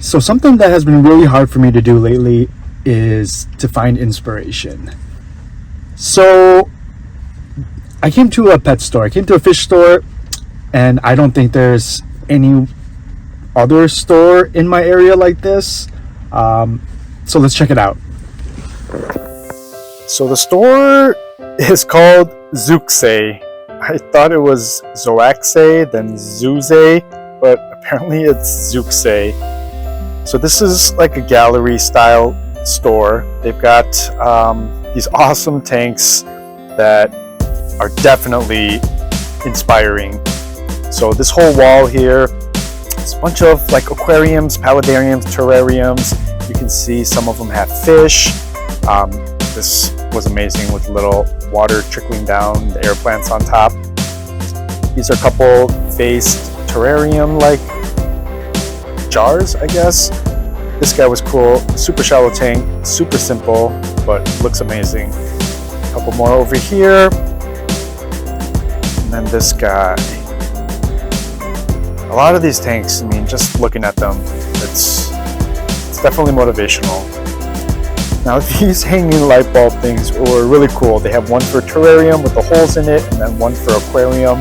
So something that has been really hard for me to do lately is to find inspiration. So I came to a pet store. I came to a fish store, and I don't think there's any other store in my area like this. So let's check it out. So the store is called Zuxay. I thought it was Zoaxay, then Zuze, but apparently it's Zuxay. So this is like a gallery style store. They've got these awesome tanks that are definitely inspiring. So this whole wall here is a bunch of like aquariums, paludariums, terrariums. You can see some of them have fish. This was amazing with little water trickling down, the air plants on top. These are a couple faced terrarium like jars, I guess. This guy was cool. Super shallow tank, super simple, but looks amazing. A couple more over here. And then this guy. A lot of these tanks, I mean, just looking at them, it's definitely motivational. Now these hanging light bulb things were really cool. They have one for terrarium with the holes in it, and then one for aquarium.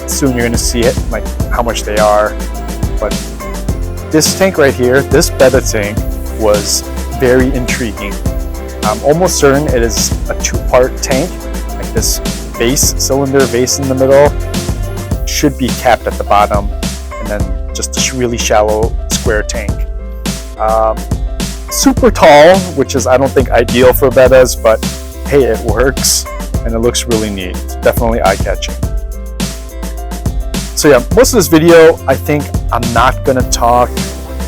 Soon you're gonna see it, like how much they are. But this tank right here, this betta tank, was very intriguing. I'm almost certain it is a two-part tank. Like this cylinder vase in the middle should be capped at the bottom, and then just a really shallow square tank. Super tall, which is I don't think ideal for bettas, but hey, it works and it looks really neat. It's definitely eye-catching. So yeah, most of this video, I think I'm not gonna talk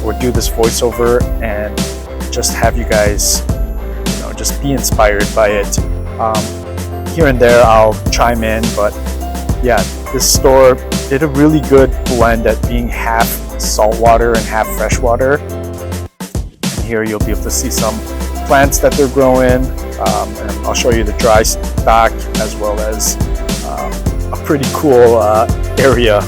or do this voiceover and just have you guys, just be inspired by it. Here and there I'll chime in, but yeah, this store did a really good blend at being half saltwater and half freshwater. And here you'll be able to see some plants that they're growing, and I'll show you the dry stock as well as a pretty cool area.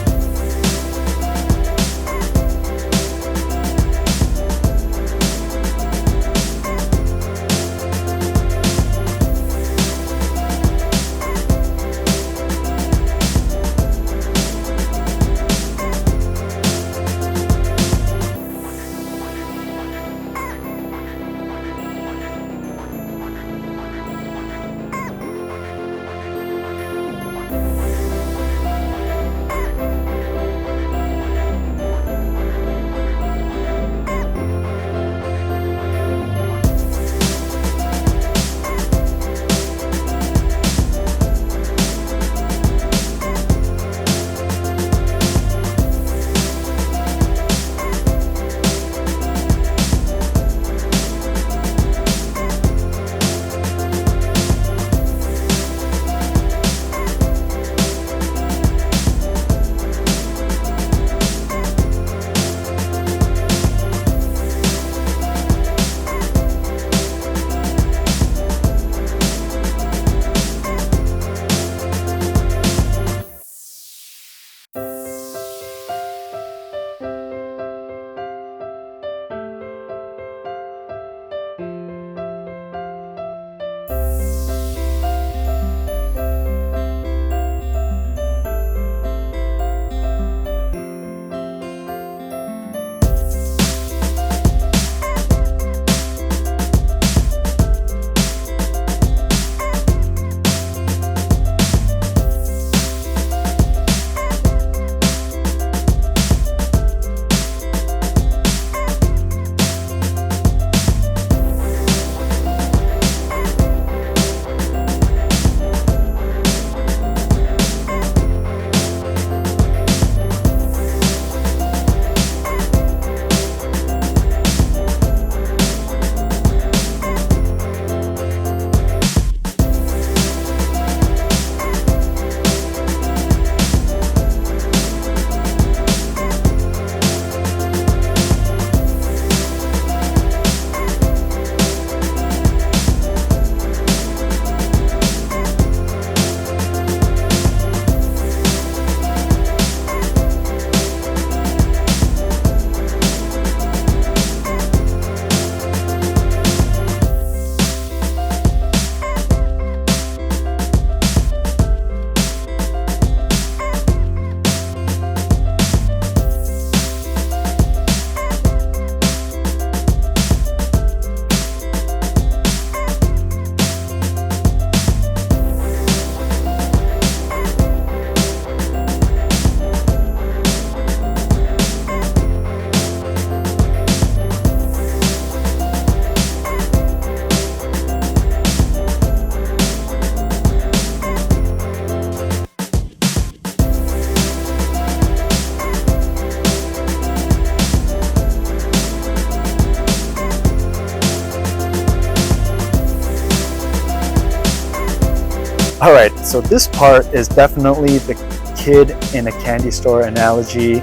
All right, so this part is definitely the kid in a candy store analogy.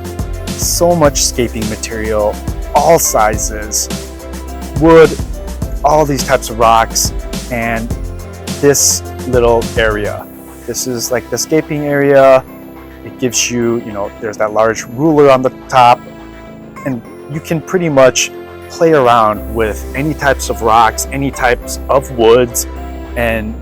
So much scaping material, all sizes, wood, all these types of rocks, and this little area. This is like the scaping area. It gives you, there's that large ruler on the top, and you can pretty much play around with any types of rocks, any types of woods, and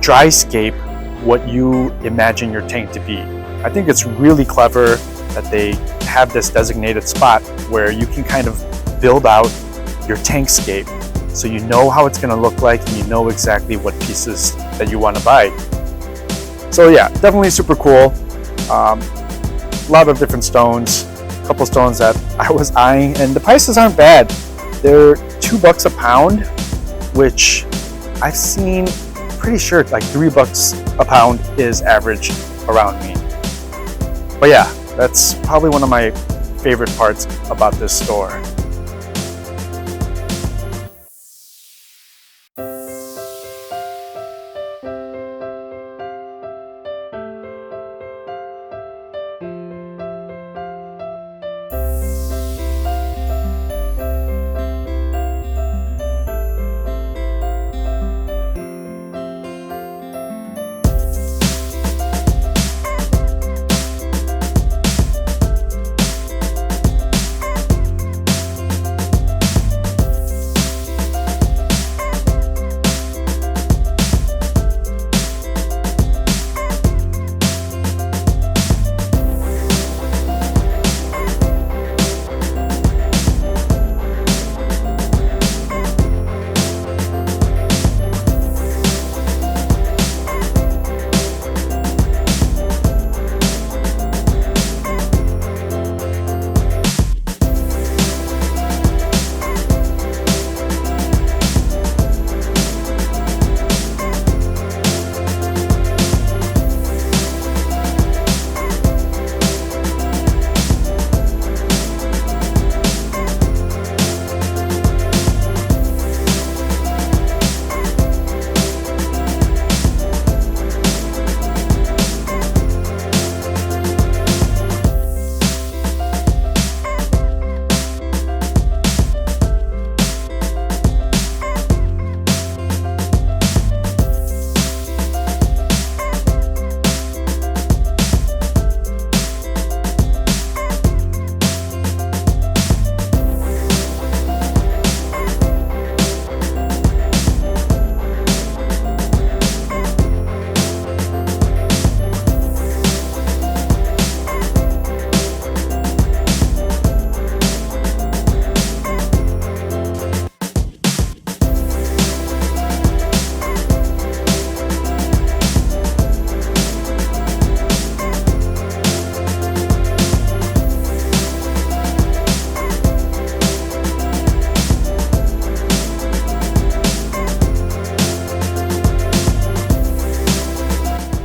dry scape what you imagine your tank to be. I think it's really clever that they have this designated spot where you can kind of build out your tank scape so you know how it's going to look like and you know exactly what pieces that you want to buy. So yeah, definitely super cool. A lot of different stones, a couple stones that I was eyeing, and the prices aren't bad. They're $2 a pound, which I've seen, pretty sure like $3 a pound is average around me. But yeah, that's probably one of my favorite parts about this store.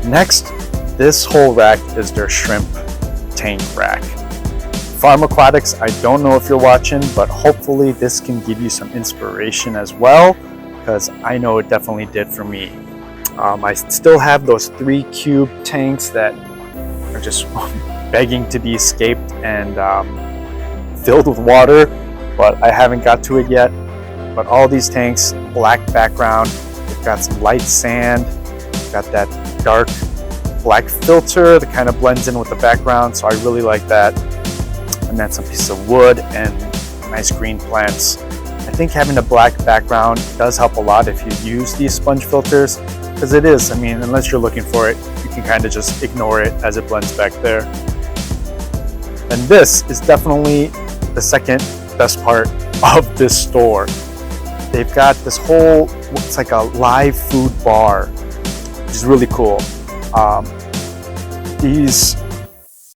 Next, this whole rack is their shrimp tank rack. Farm Aquatics, I don't know if you're watching, but hopefully this can give you some inspiration as well, because I know it definitely did for me. I still have those 3 cube tanks that are just begging to be escaped and filled with water, but I haven't got to it yet. But all these tanks, black background, they've got some light sand, got that dark black filter that kind of blends in with the background, so I really like that. And then some pieces of wood and nice green plants. I think having a black background does help a lot if you use these sponge filters, because it is, I mean, unless you're looking for it, you can kind of just ignore it as it blends back there. And this is definitely the second best part of this store. They've got this whole, it's like a live food bar, which is really cool. These,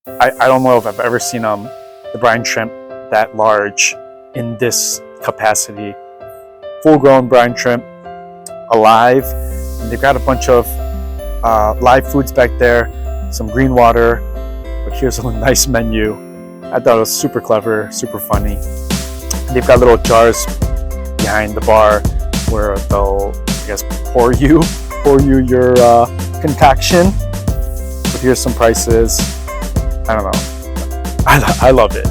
I don't know if I've ever seen the brine shrimp that large in this capacity. Full-grown brine shrimp, alive. And they've got a bunch of live foods back there, some green water. But here's a nice menu. I thought it was super clever, super funny. And they've got little jars behind the bar where they'll, I guess, pour you your concoction. But here's some prices. I don't know. I love it.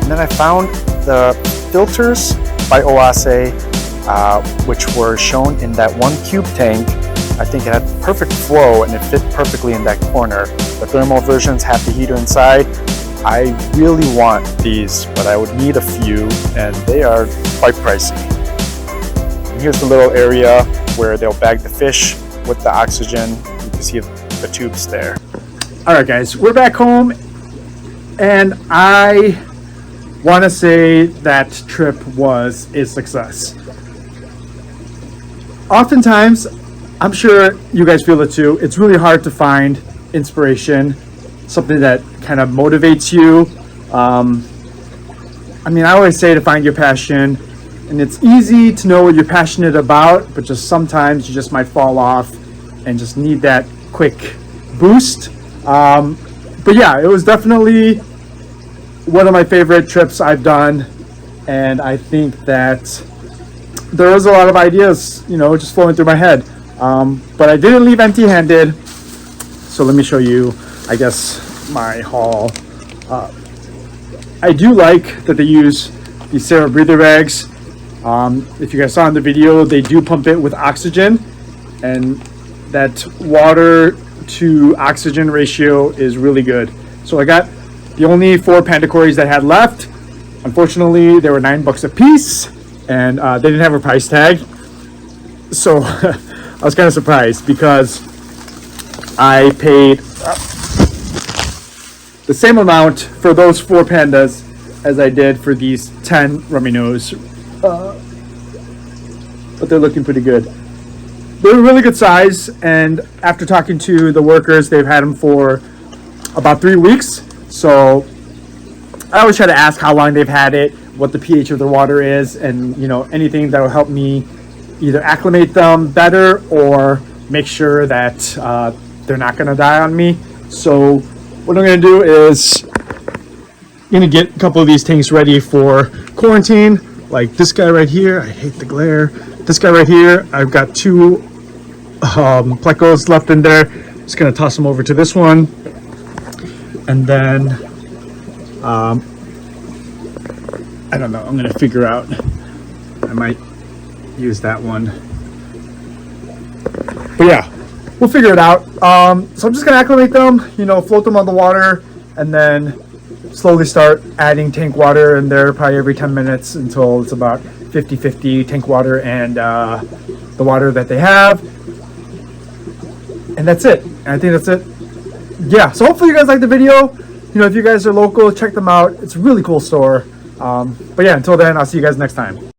And then I found the filters by Oase, which were shown in that one cube tank. I think it had perfect flow and it fit perfectly in that corner. The thermal versions have the heater inside. I really want these, but I would need a few, and they are quite pricey. And here's the little area where they'll bag the fish with the oxygen. You can see the tubes there. All right, guys, we're back home, and I want to say that trip was a success. Oftentimes, I'm sure you guys feel it too, it's really hard to find inspiration, something that kind of motivates you. I mean, I always say to find your passion, and it's easy to know what you're passionate about, but just sometimes you just might fall off and just need that quick boost. But yeah, it was definitely one of my favorite trips I've done, and I think that there was a lot of ideas, you know, just flowing through my head. But I didn't leave empty-handed, so let me show you, I guess, my haul. I do like that they use these Sarah breather bags. If you guys saw in the video, they do pump it with oxygen, and that water to oxygen ratio is really good. So I got the only 4 panda cories that I had left. Unfortunately, they were $9 a piece, and they didn't have a price tag. So I was kind of surprised because I paid the same amount for those 4 pandas as I did for these 10 rummy nose. But they're looking pretty good. They're a really good size, and after talking to the workers, they've had them for about 3 weeks. So I always try to ask how long they've had it, what the pH of their water is, and you know, anything that will help me either acclimate them better or make sure that they're not going to die on me. So what I'm going to do is I'm going to get a couple of these tanks ready for quarantine. Like this guy right here, I hate the glare. This guy right here, I've got 2 plecos left in there. Just gonna toss them over to this one, and then I don't know, I'm gonna figure out, I might use that one, but yeah, we'll figure it out. So I'm just gonna acclimate them, you know, float them on the water, and then slowly start adding tank water in there probably every 10 minutes until it's about 50-50 tank water and the water that they have. And that's it. And I think that's it. Yeah, so hopefully you guys like the video. You know, if you guys are local, check them out. It's a really cool store. But yeah, until then, I'll see you guys next time.